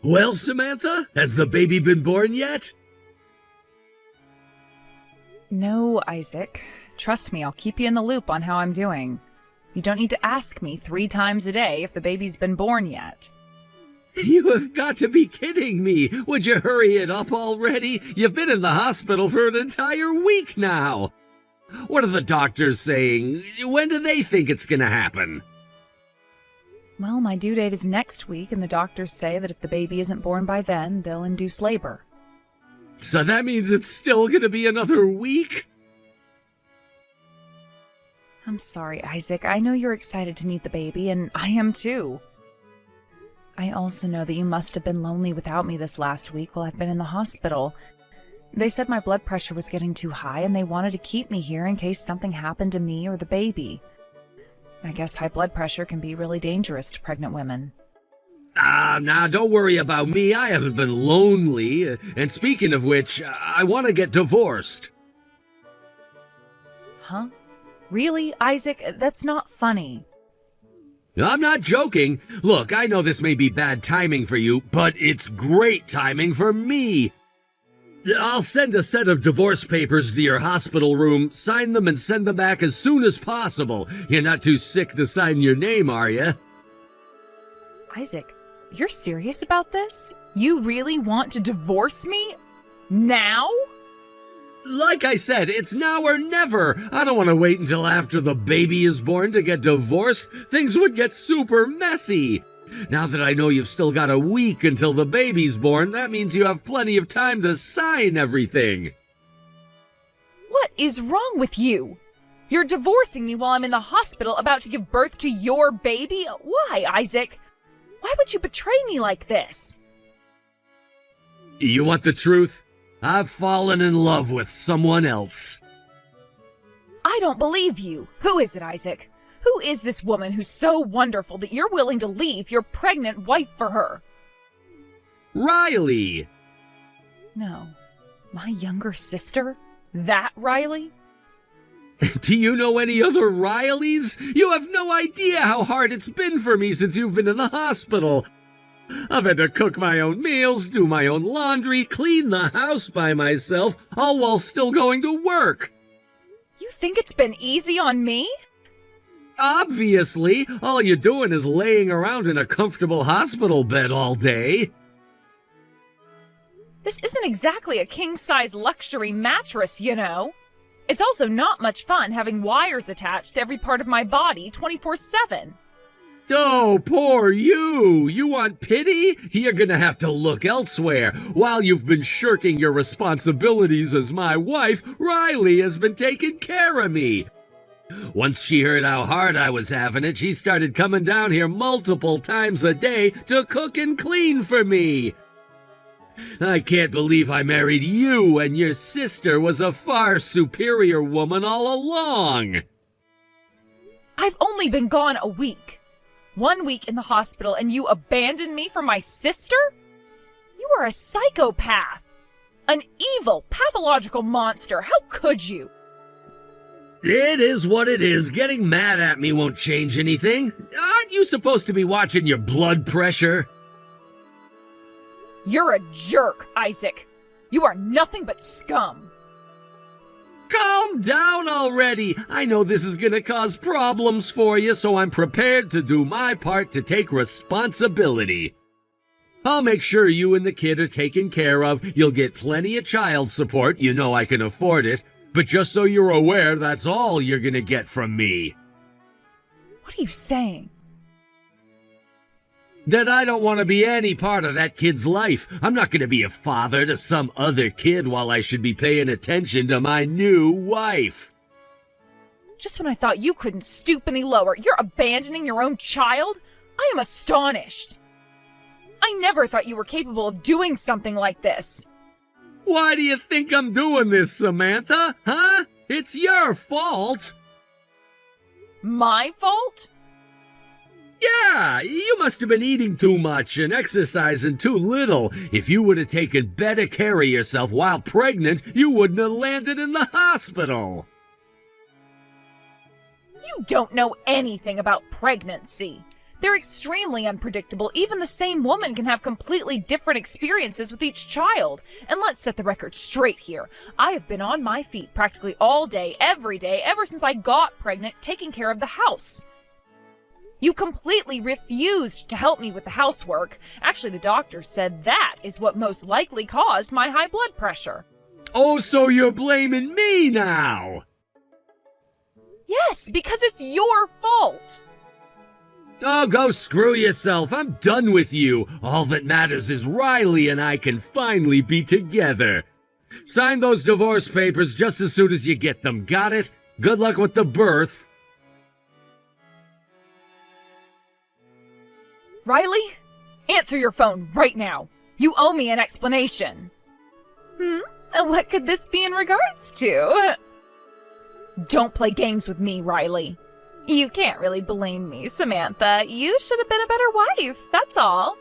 Well, Samantha, has the baby been born yet? No, Isaac. Trust me, I'll keep you in the loop on how I'm doing. You don't need to ask me 3 times a day if the baby's been born yet. You have got to be kidding me. Would you hurry it up already? You've been in the hospital for an entire week now. What are the doctors saying? When do they think it's going to happen? Well, my due date is next week, and the doctors say that if the baby isn't born by then, they'll induce labor. So that means it's still going to be another week? I'm sorry, Isaac. I know you're excited to meet the baby, and I am too. I also know that you must have been lonely without me this last week while I've been in the hospital. They said my blood pressure was getting too high, and they wanted to keep me here in case something happened to me or the baby. I guess high blood pressure can be really dangerous to pregnant women. Now don't worry about me. I haven't been lonely. And speaking of which, I want to get divorced. Huh? Really, Isaac? That's not funny. I'm not joking. Look, I know this may be bad timing for you, but it's great timing for me. I'll send a set of divorce papers to your hospital room, sign them and send them back as soon as possible. You're not too sick to sign your name, are you? Isaac, you're serious about this? You really want to divorce me? Now? Like I said, it's now or never. I don't want to wait until after the baby is born to get divorced. Things would get super messy. Now that I know you've still got a week until the baby's born, that means you have plenty of time to sign everything. What is wrong with you? You're divorcing me while I'm in the hospital about to give birth to your baby? Why, Isaac? Why would you betray me like this? You want the truth? I've fallen in love with someone else. I don't believe you. Who is it, Isaac? Who is this woman who's so wonderful that you're willing to leave your pregnant wife for her? Riley! No. My younger sister? That Riley? Do you know any other Rileys? You have no idea how hard it's been for me since you've been in the hospital. I've had to cook my own meals, do my own laundry, clean the house by myself, all while still going to work. You think it's been easy on me? Obviously, all you're doing is laying around in a comfortable hospital bed all day. This isn't exactly a king-size luxury mattress, you know. It's also not much fun having wires attached to every part of my body 24/7. Oh, poor you! You want pity? You're gonna have to look elsewhere. While you've been shirking your responsibilities as my wife, Riley has been taking care of me. Once she heard how hard I was having it, she started coming down here multiple times a day to cook and clean for me. I can't believe I married you, and your sister was a far superior woman all along. I've only been gone a week. 1 week in the hospital, and you abandoned me for my sister? You are a psychopath. An evil, pathological monster. How could you? It is what it is. Getting mad at me won't change anything. Aren't you supposed to be watching your blood pressure? You're a jerk, Isaac. You are nothing but scum. Calm down already. I know this is gonna cause problems for you, so I'm prepared to do my part to take responsibility. I'll make sure you and the kid are taken care of. You'll get plenty of child support. You know I can afford it. But just so you're aware, that's all you're gonna get from me. What are you saying? That I don't want to be any part of that kid's life. I'm not going to be a father to some other kid while I should be paying attention to my new wife. Just when I thought you couldn't stoop any lower, you're abandoning your own child? I am astonished. I never thought you were capable of doing something like this. Why do you think I'm doing this, Samantha? Huh? It's your fault. My fault? Yeah, you must have been eating too much and exercising too little. If you would have taken better care of yourself while pregnant, you wouldn't have landed in the hospital. You don't know anything about pregnancy. They're extremely unpredictable. Even the same woman can have completely different experiences with each child. And let's set the record straight here. I have been on my feet practically all day, every day, ever since I got pregnant, taking care of the house. You completely refused to help me with the housework. Actually, the doctor said that is what most likely caused my high blood pressure. Oh, so you're blaming me now? Yes, because it's your fault. Oh, go screw yourself. I'm done with you. All that matters is Riley and I can finally be together. Sign those divorce papers just as soon as you get them. Got it? Good luck with the birth. Riley, answer your phone right now. You owe me an explanation. What could this be in regards to? Don't play games with me, Riley. You can't really blame me, Samantha. You should have been a better wife, that's all.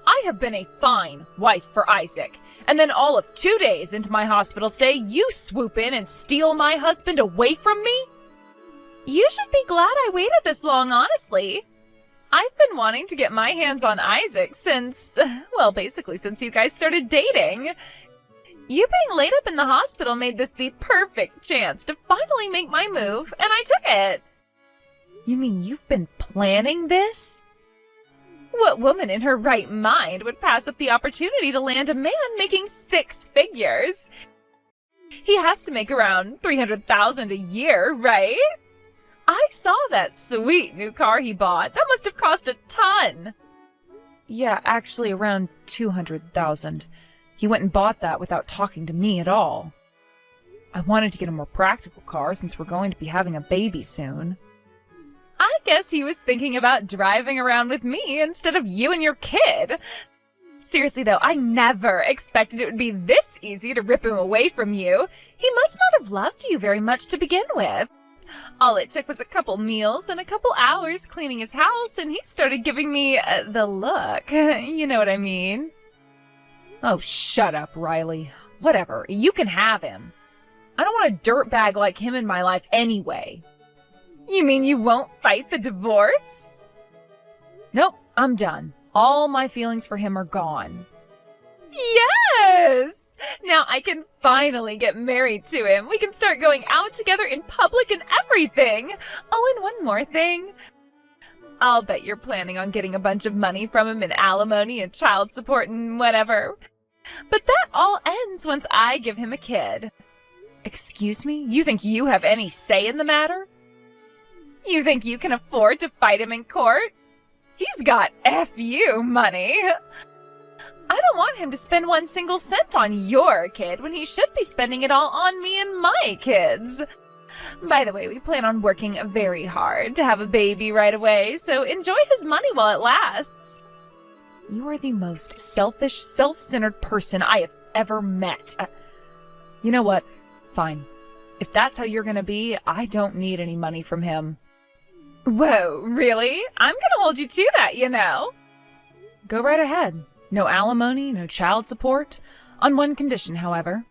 I have been a fine wife for Isaac, and then all of 2 days into my hospital stay, you swoop in and steal my husband away from me? You should be glad I waited this long, honestly. I've been wanting to get my hands on Isaac since, well, basically since you guys started dating. You being laid up in the hospital made this the perfect chance to finally make my move, and I took it. You mean you've been planning this? What woman in her right mind would pass up the opportunity to land a man making 6 figures? He has to make around $300,000 a year, right? I saw that sweet new car he bought. That must have cost a ton. Yeah, actually around $200,000. He went and bought that without talking to me at all. I wanted to get a more practical car since we're going to be having a baby soon. I guess he was thinking about driving around with me instead of you and your kid. Seriously though, I never expected it would be this easy to rip him away from you. He must not have loved you very much to begin with. All it took was a couple meals and a couple hours cleaning his house, and he started giving me the look. You know what I mean? Oh, shut up, Riley. Whatever, you can have him. I don't want a dirtbag like him in my life anyway. You mean you won't fight the divorce? Nope, I'm done. All my feelings for him are gone. Yes! Now I can finally get married to him. We can start going out together in public and everything. Oh, and one more thing. I'll bet you're planning on getting a bunch of money from him in alimony and child support and whatever. But that all ends once I give him a kid. Excuse me? You think you have any say in the matter? You think you can afford to fight him in court? He's got F.U. money. I don't want him to spend 1 single cent on your kid when he should be spending it all on me and my kids. By the way, we plan on working very hard to have a baby right away, so enjoy his money while it lasts. You are the most selfish, self-centered person I have ever met. You know what? Fine. If that's how you're gonna be, I don't need any money from him. Whoa, really? I'm gonna hold you to that, you know. Go right ahead. No alimony, no child support. On one condition, however.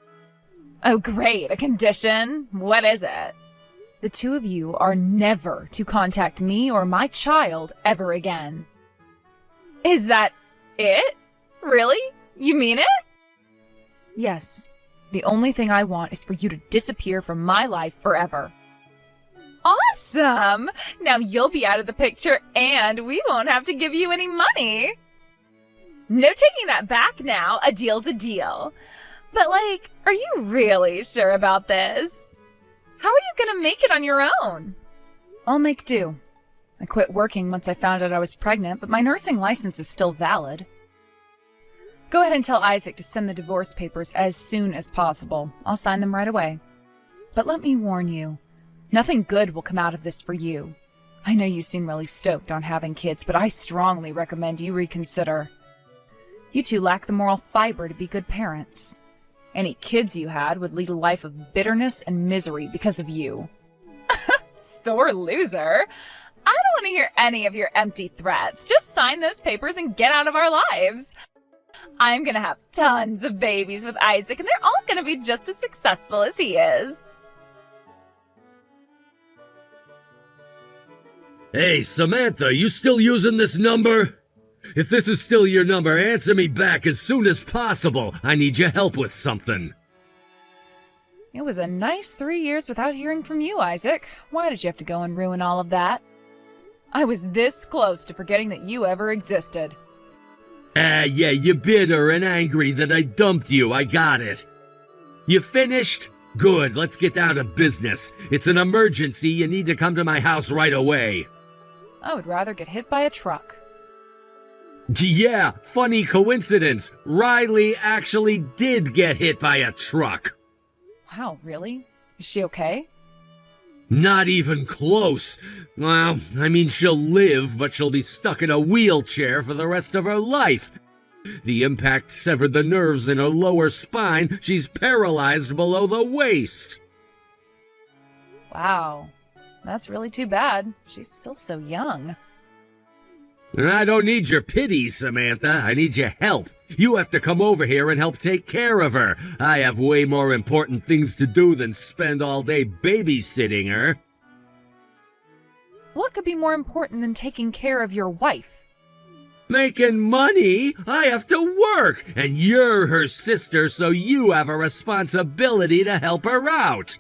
Oh, great, a condition? What is it? The two of you are never to contact me or my child ever again. Is that it? Really? You mean it? Yes. The only thing I want is for you to disappear from my life forever. Awesome! Now you'll be out of the picture and we won't have to give you any money. No taking that back now. A deal's a deal. But, like, are you really sure about this? How are you gonna make it on your own? I'll make do. I quit working once I found out I was pregnant, but my nursing license is still valid. Go ahead and tell Isaac to send the divorce papers as soon as possible. I'll sign them right away. But let me warn you, nothing good will come out of this for you. I know you seem really stoked on having kids, but I strongly recommend you reconsider. You two lack the moral fiber to be good parents. Any kids you had would lead a life of bitterness and misery because of you. Sore loser. I don't want to hear any of your empty threats. Just sign those papers and get out of our lives. I'm gonna have tons of babies with Isaac, and they're all gonna be just as successful as he is. Hey, Samantha, you still using this number? If this is still your number, answer me back as soon as possible. I need your help with something. It was a nice 3 years without hearing from you, Isaac. Why did you have to go and ruin all of that? I was this close to forgetting that you ever existed. Yeah, you're bitter and angry that I dumped you. I got it. You finished? Good, let's get down to business. It's an emergency. You need to come to my house right away. I would rather get hit by a truck. Yeah, funny coincidence. Riley actually did get hit by a truck. Wow, really? Is she okay? Not even close. Well, I mean, she'll live, but she'll be stuck in a wheelchair for the rest of her life. The impact severed the nerves in her lower spine. She's paralyzed below the waist. Wow, that's really too bad. She's still so young. I don't need your pity, Samantha. I need your help. You have to come over here and help take care of her. I have way more important things to do than spend all day babysitting her. What could be more important than taking care of your wife? Making money? I have to work, and you're her sister, so you have a responsibility to help her out.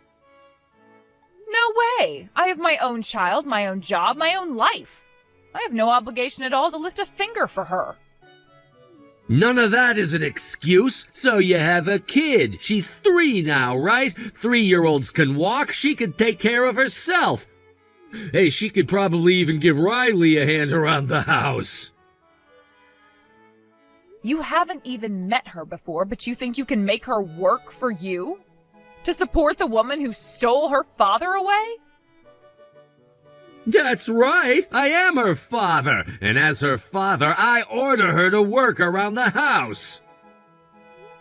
No way! I have my own child, my own job, my own life. I have no obligation at all to lift a finger for her. None of that is an excuse. So you have a kid. She's 3 now, right? 3-year-olds can walk. She can take care of herself. Hey, she could probably even give Riley a hand around the house. You haven't even met her before, but you think you can make her work for you? To support the woman who stole her father away? That's right. I am her father. And as her father, I order her to work around the house.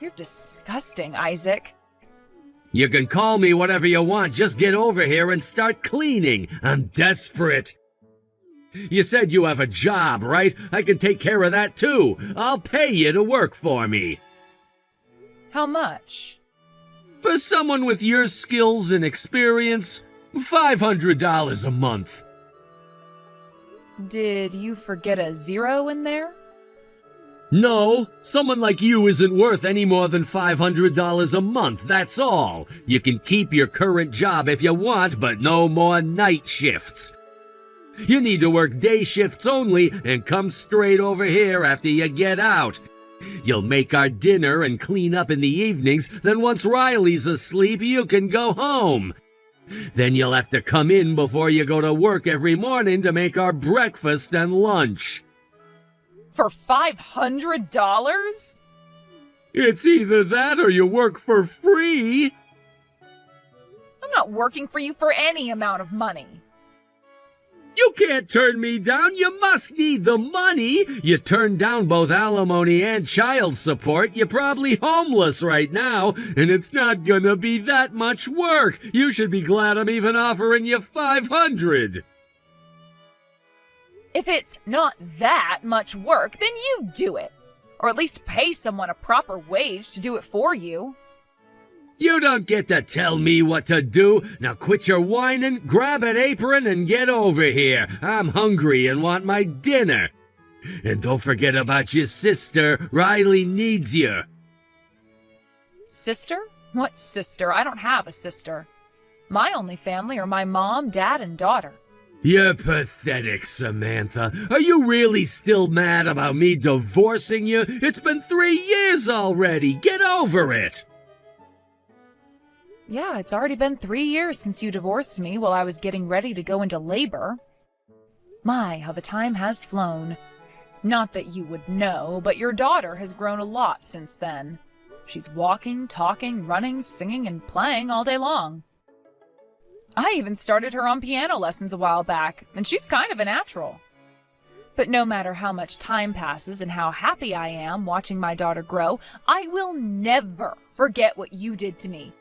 You're disgusting, Isaac. You can call me whatever you want. Just get over here and start cleaning. I'm desperate. You said you have a job, right? I can take care of that too. I'll pay you to work for me. How much? For someone with your skills and experience, $500 a month. Did you forget a zero in there? No, someone like you isn't worth any more than $500 a month, that's all. You can keep your current job if you want, but no more night shifts. You need to work day shifts only and come straight over here after you get out. You'll make our dinner and clean up in the evenings, then once Riley's asleep, you can go home. Then you'll have to come in before you go to work every morning to make our breakfast and lunch. For $500? It's either that or you work for free. I'm not working for you for any amount of money. You can't turn me down. You must need the money. You turned down both alimony and child support. You're probably homeless right now, and it's not gonna be that much work. You should be glad I'm even offering you $500. If it's not that much work, then you do it. Or at least pay someone a proper wage to do it for you. You don't get to tell me what to do. Now quit your whining, grab an apron, and get over here. I'm hungry and want my dinner. And don't forget about your sister. Riley needs you. Sister? What sister? I don't have a sister. My only family are my mom, dad, and daughter. You're pathetic, Samantha. Are you really still mad about me divorcing you? It's been 3 years already. Get over it. Yeah, it's already been 3 years since you divorced me while I was getting ready to go into labor. My, how the time has flown. Not that you would know, but your daughter has grown a lot since then. She's walking, talking, running, singing, and playing all day long. I even started her on piano lessons a while back, and she's kind of a natural. But no matter how much time passes and how happy I am watching my daughter grow, I will never forget what you did to me.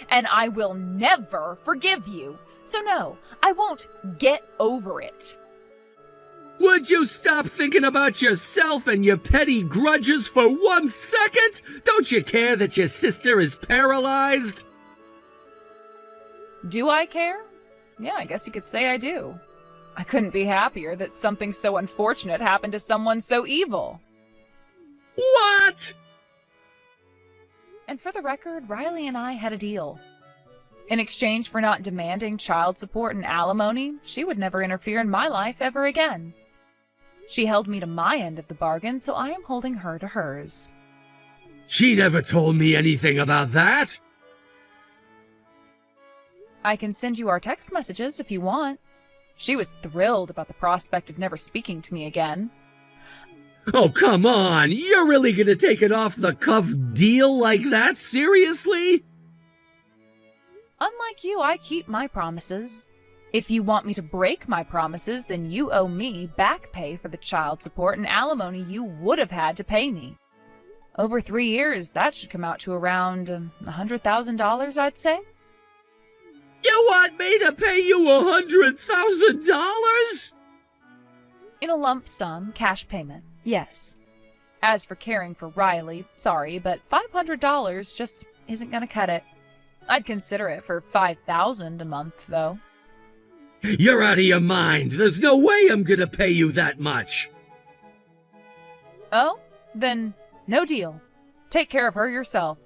And I will never forgive you. So no, I won't get over it. Would you stop thinking about yourself and your petty grudges for 1 second? Don't you care that your sister is paralyzed? Do I care? Yeah, I guess you could say I do. I couldn't be happier that something so unfortunate happened to someone so evil. What? And for the record, Riley and I had a deal. In exchange for not demanding child support and alimony, she would never interfere in my life ever again. She held me to my end of the bargain, so I am holding her to hers. She never told me anything about that. I can send you our text messages if you want. She was thrilled about the prospect of never speaking to me again. Oh, come on! You're really gonna take an off-the-cuff deal like that? Seriously? Unlike you, I keep my promises. If you want me to break my promises, then you owe me back pay for the child support and alimony you would have had to pay me. Over 3 years, that should come out to around $100,000, I'd say. You want me to pay you $100,000? In a lump sum, cash payment, yes. As for caring for Riley, sorry, but $500 just isn't gonna cut it. I'd consider it for $5,000 a month, though. You're out of your mind. There's no way I'm gonna pay you that much. Oh? Then no deal. Take care of her yourself.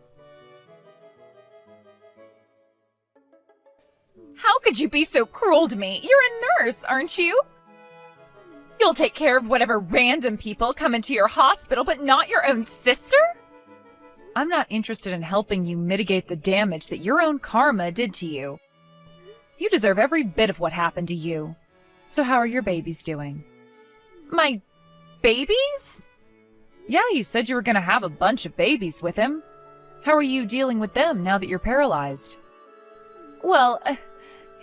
How could you be so cruel to me? You're a nurse, aren't you? You'll take care of whatever random people come into your hospital, but not your own sister? I'm not interested in helping you mitigate the damage that your own karma did to you. You deserve every bit of what happened to you. So how are your babies doing? My babies? Yeah, you said you were going to have a bunch of babies with him. How are you dealing with them now that you're paralyzed? Well,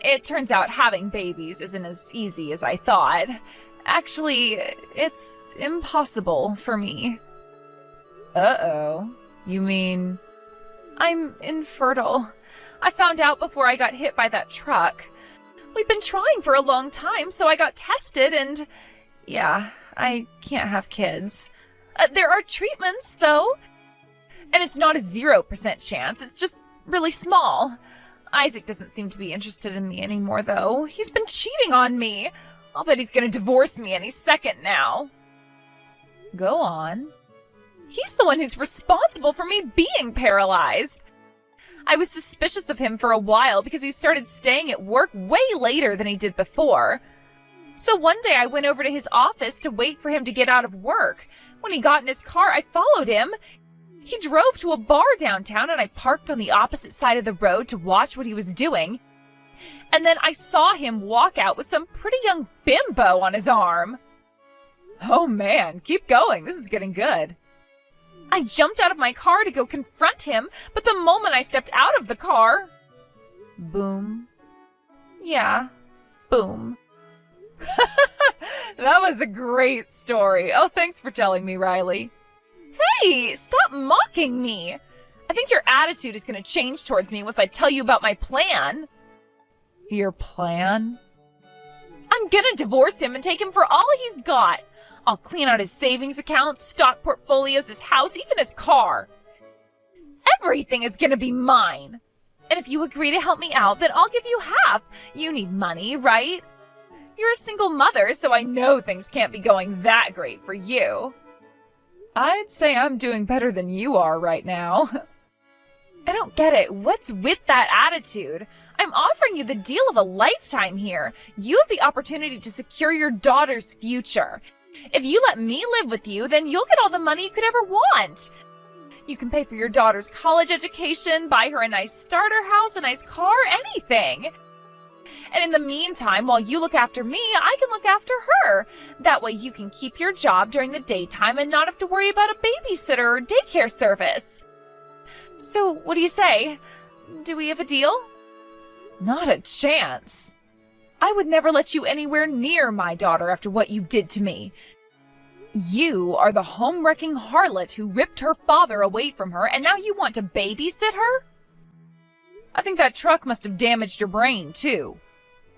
it turns out having babies isn't as easy as I thought. Actually, it's impossible for me. Uh-oh. You mean... I'm infertile. I found out before I got hit by that truck. We've been trying for a long time, so I got tested and... yeah, I can't have kids. There are treatments, though. And it's not a 0% chance, it's just really small. Isaac doesn't seem to be interested in me anymore, though. He's been cheating on me. I'll bet he's gonna divorce me any second now. Go on. He's the one who's responsible for me being paralyzed. I was suspicious of him for a while because he started staying at work way later than he did before. So one day I went over to his office to wait for him to get out of work. When he got in his car, I followed him. He drove to a bar downtown and I parked on the opposite side of the road to watch what he was doing. And then I saw him walk out with some pretty young bimbo on his arm. Oh man, keep going. This is getting good. I jumped out of my car to go confront him, but the moment I stepped out of the car... boom. Yeah, boom. That was a great story. Oh, thanks for telling me, Riley. Hey, stop mocking me. I think your attitude is going to change towards me once I tell you about my plan. Your plan? I'm going to divorce him and take him for all he's got. I'll clean out his savings accounts, stock portfolios, his house, even his car. Everything is going to be mine. And if you agree to help me out, then I'll give you half. You need money, right? You're a single mother, so I know things can't be going that great for you. I'd say I'm doing better than you are right now. I don't get it. What's with that attitude? I'm offering you the deal of a lifetime here. You have the opportunity to secure your daughter's future. If you let me live with you, then you'll get all the money you could ever want. You can pay for your daughter's college education, buy her a nice starter house, a nice car, anything. And in the meantime, while you look after me, I can look after her. That way you can keep your job during the daytime and not have to worry about a babysitter or daycare service. So, what do you say? Do we have a deal? Not a chance. I would never let you anywhere near my daughter after what you did to me. You are the home-wrecking harlot who ripped her father away from her, and now you want to babysit her? I think that truck must have damaged your brain, too.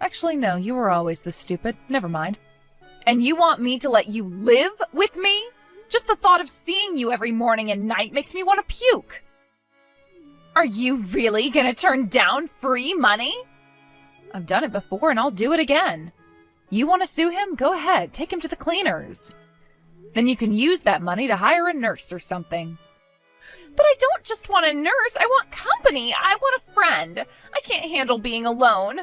Actually, no, you were always this stupid. Never mind. And you want me to let you live with me? Just the thought of seeing you every morning and night makes me want to puke. Are you really gonna turn down free money? I've done it before and I'll do it again. You want to sue him? Go ahead, take him to the cleaners. Then you can use that money to hire a nurse or something. But I don't just want a nurse, I want company. I want a friend. I can't handle being alone.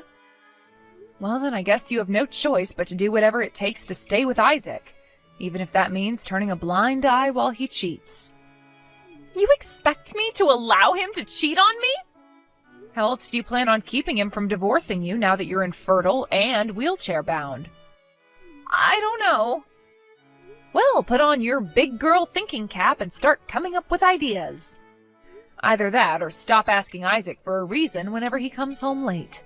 Well, then I guess you have no choice but to do whatever it takes to stay with Isaac, even if that means turning a blind eye while he cheats. You expect me to allow him to cheat on me? How else do you plan on keeping him from divorcing you now that you're infertile and wheelchair-bound? I don't know. Well, put on your big girl thinking cap and start coming up with ideas. Either that or stop asking Isaac for a reason whenever he comes home late.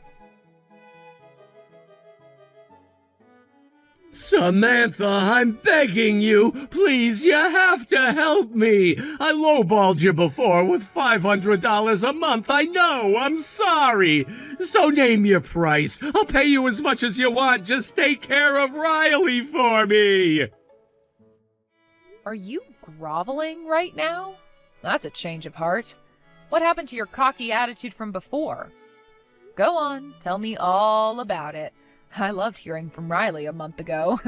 Samantha, I'm begging you. Please, you have to help me. I lowballed you before with $500 a month. I know. I'm sorry. So name your price. I'll pay you as much as you want. Just take care of Riley for me. Are you groveling right now? That's a change of heart. What happened to your cocky attitude from before? Go on, tell me all about it. I loved hearing from Riley a month ago.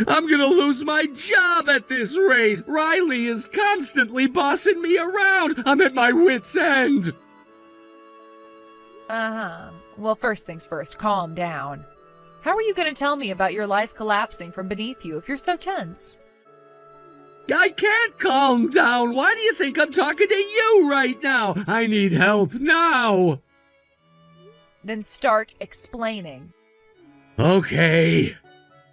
I'm gonna lose my job at this rate. Riley is constantly bossing me around. I'm at my wit's end. Well, first things first, calm down. How are you going to tell me about your life collapsing from beneath you if you're so tense? I can't calm down. Why do you think I'm talking to you right now? I need help now. Then start explaining. Okay.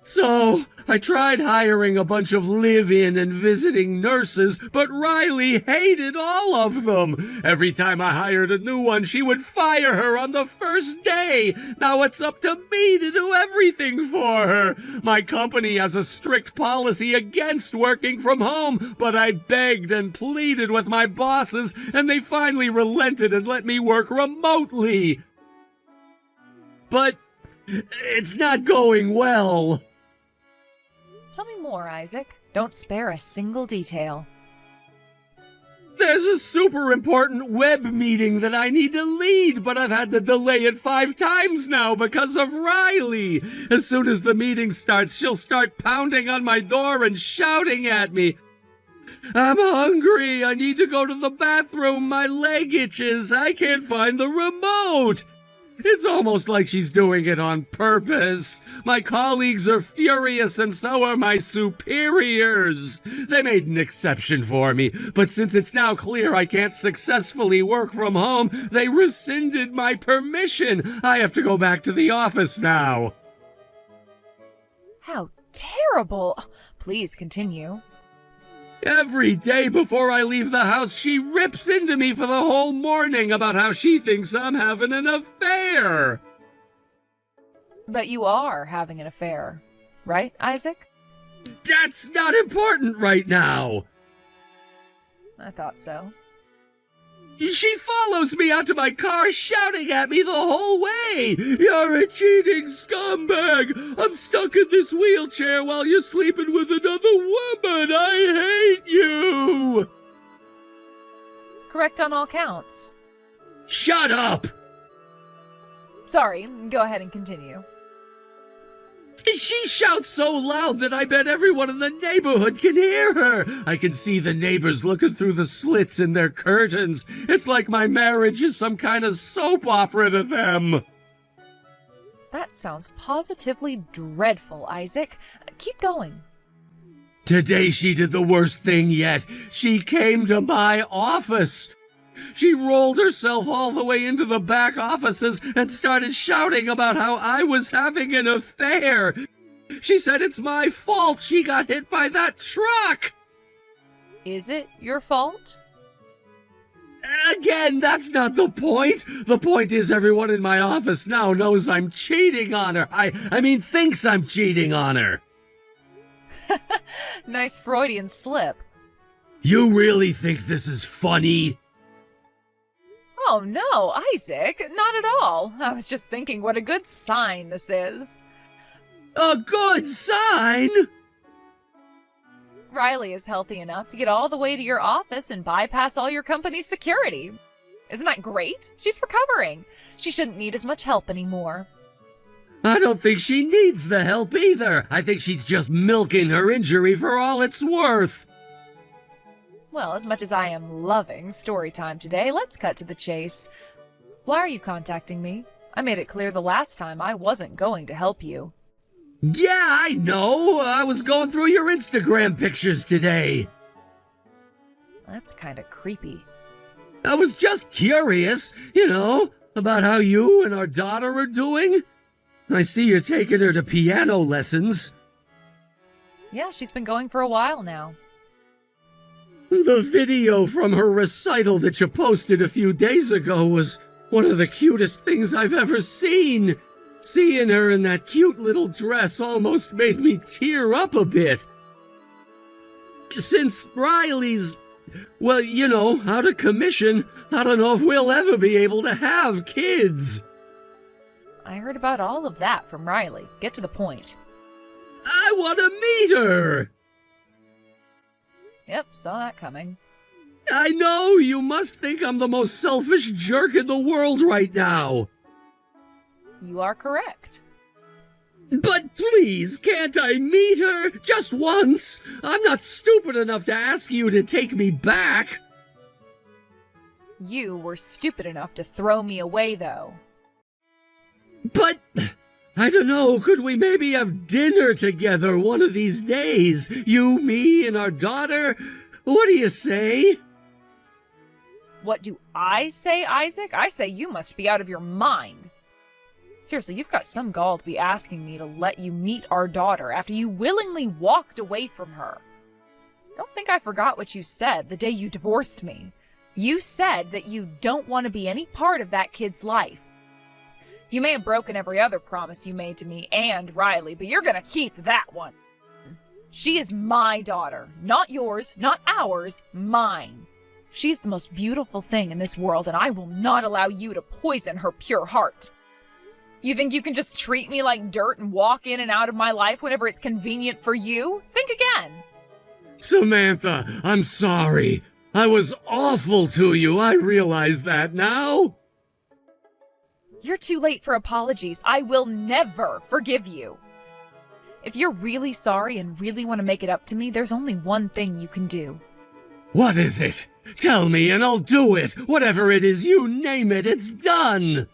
So, I tried hiring a bunch of live-in and visiting nurses, but Riley hated all of them. Every time I hired a new one, she would fire her on the first day. Now it's up to me to do everything for her. My company has a strict policy against working from home, but I begged and pleaded with my bosses, and they finally relented and let me work remotely. But it's not going well. Tell me more, Isaac. Don't spare a single detail. There's a super important web meeting that I need to lead, but I've had to delay it 5 times now because of Riley. As soon as the meeting starts, she'll start pounding on my door and shouting at me. I'm hungry. I need to go to the bathroom. My leg itches. I can't find the remote. It's almost like she's doing it on purpose. My colleagues are furious, and so are my superiors. They made an exception for me, but since it's now clear I can't successfully work from home, they rescinded my permission. I have to go back to the office now. How terrible! Please continue. Every day before I leave the house, she rips into me for the whole morning about how she thinks I'm having an affair. But you are having an affair, right, Isaac? That's not important right now. I thought so. She follows me out to my car, shouting at me the whole way. You're a cheating scumbag. I'm stuck in this wheelchair while you're sleeping with another woman. I hate you. Correct on all counts. Shut up. Sorry, go ahead and continue. She shouts so loud that I bet everyone in the neighborhood can hear her. I can see the neighbors looking through the slits in their curtains. It's like my marriage is some kind of soap opera to them. That sounds positively dreadful, Isaac. Keep going. Today she did the worst thing yet. She came to my office. She rolled herself all the way into the back offices and started shouting about how I was having an affair. She said it's my fault she got hit by that truck. Is it your fault? Again, that's not the point. The point is everyone in my office now knows I'm cheating on her. I mean, thinks I'm cheating on her. Nice Freudian slip. You really think this is funny? Oh no, Isaac, not at all. I was just thinking what a good sign this is. A good sign? Riley is healthy enough to get all the way to your office and bypass all your company's security. Isn't that great? She's recovering. She shouldn't need as much help anymore. I don't think she needs the help either. I think she's just milking her injury for all it's worth. Well, as much as I am loving story time today, let's cut to the chase. Why are you contacting me? I made it clear the last time I wasn't going to help you. Yeah, I know. I was going through your Instagram pictures today. That's kind of creepy. I was just curious, about how you and our daughter are doing. I see you're taking her to piano lessons. Yeah, she's been going for a while now. The video from her recital that you posted a few days ago was one of the cutest things I've ever seen. Seeing her in that cute little dress almost made me tear up a bit. Since Riley's, out of commission, I don't know if we'll ever be able to have kids. I heard about all of that from Riley. Get to the point. I want to meet her. Yep, saw that coming. I know, you must think I'm the most selfish jerk in the world right now. You are correct. But please, can't I meet her? Just once? I'm not stupid enough to ask you to take me back. You were stupid enough to throw me away, though. But, I don't know, could we maybe have dinner together one of these days? You, me, and our daughter? What do you say? What do I say, Isaac? I say you must be out of your mind. Seriously, you've got some gall to be asking me to let you meet our daughter after you willingly walked away from her. Don't think I forgot what you said the day you divorced me. You said that you don't want to be any part of that kid's life. You may have broken every other promise you made to me and Riley, but you're gonna keep that one. She is my daughter. Not yours, not ours, mine. She's the most beautiful thing in this world, and I will not allow you to poison her pure heart. You think you can just treat me like dirt and walk in and out of my life whenever it's convenient for you? Think again. Samantha, I'm sorry. I was awful to you. I realize that now. You're too late for apologies. I will never forgive you. If you're really sorry and really want to make it up to me, there's only one thing you can do. What is it? Tell me and I'll do it. Whatever it is, you name it, it's done.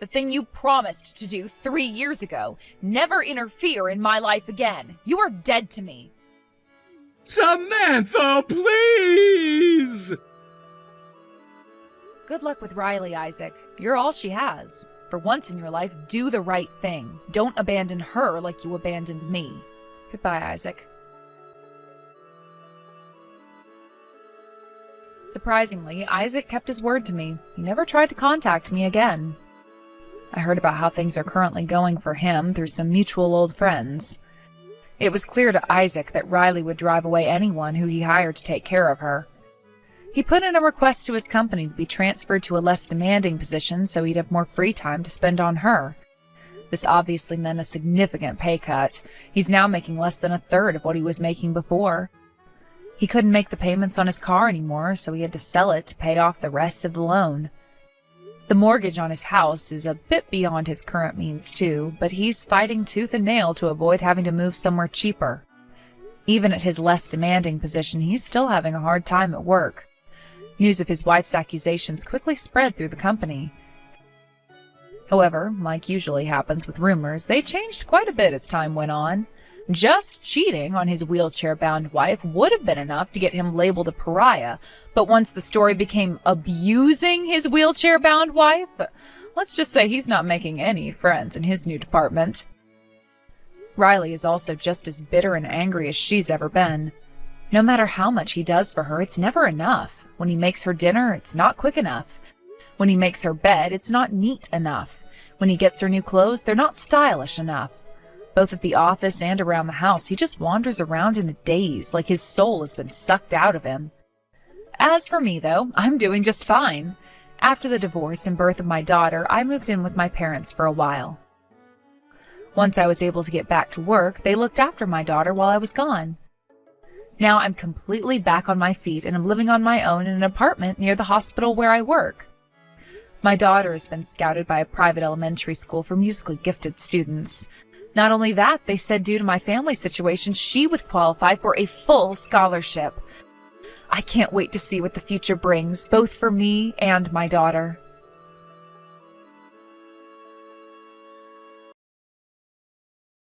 The thing you promised to do 3 years ago. Never interfere in my life again. You are dead to me. Samantha, please! Good luck with Riley, Isaac. You're all she has. For once in your life, do the right thing. Don't abandon her like you abandoned me. Goodbye, Isaac. Surprisingly, Isaac kept his word to me. He never tried to contact me again. I heard about how things are currently going for him through some mutual old friends. It was clear to Isaac that Riley would drive away anyone who he hired to take care of her. He put in a request to his company to be transferred to a less demanding position so he'd have more free time to spend on her. This obviously meant a significant pay cut. He's now making less than a third of what he was making before. He couldn't make the payments on his car anymore, so he had to sell it to pay off the rest of the loan. The mortgage on his house is a bit beyond his current means too, but he's fighting tooth and nail to avoid having to move somewhere cheaper. Even at his less demanding position, he's still having a hard time at work. News of his wife's accusations quickly spread through the company. However, like usually happens with rumors, they changed quite a bit as time went on. Just cheating on his wheelchair-bound wife would have been enough to get him labeled a pariah, but once the story became abusing his wheelchair-bound wife, let's just say he's not making any friends in his new department. Riley is also just as bitter and angry as she's ever been. No matter how much he does for her, it's never enough. When he makes her dinner, it's not quick enough. When he makes her bed, it's not neat enough. When he gets her new clothes, they're not stylish enough. Both at the office and around the house, he just wanders around in a daze, like his soul has been sucked out of him. As for me, though, I'm doing just fine. After the divorce and birth of my daughter, I moved in with my parents for a while. Once I was able to get back to work, they looked after my daughter while I was gone. Now I'm completely back on my feet and I'm living on my own in an apartment near the hospital where I work. My daughter has been scouted by a private elementary school for musically gifted students. Not only that, they said due to my family situation, she would qualify for a full scholarship. I can't wait to see what the future brings, both for me and my daughter.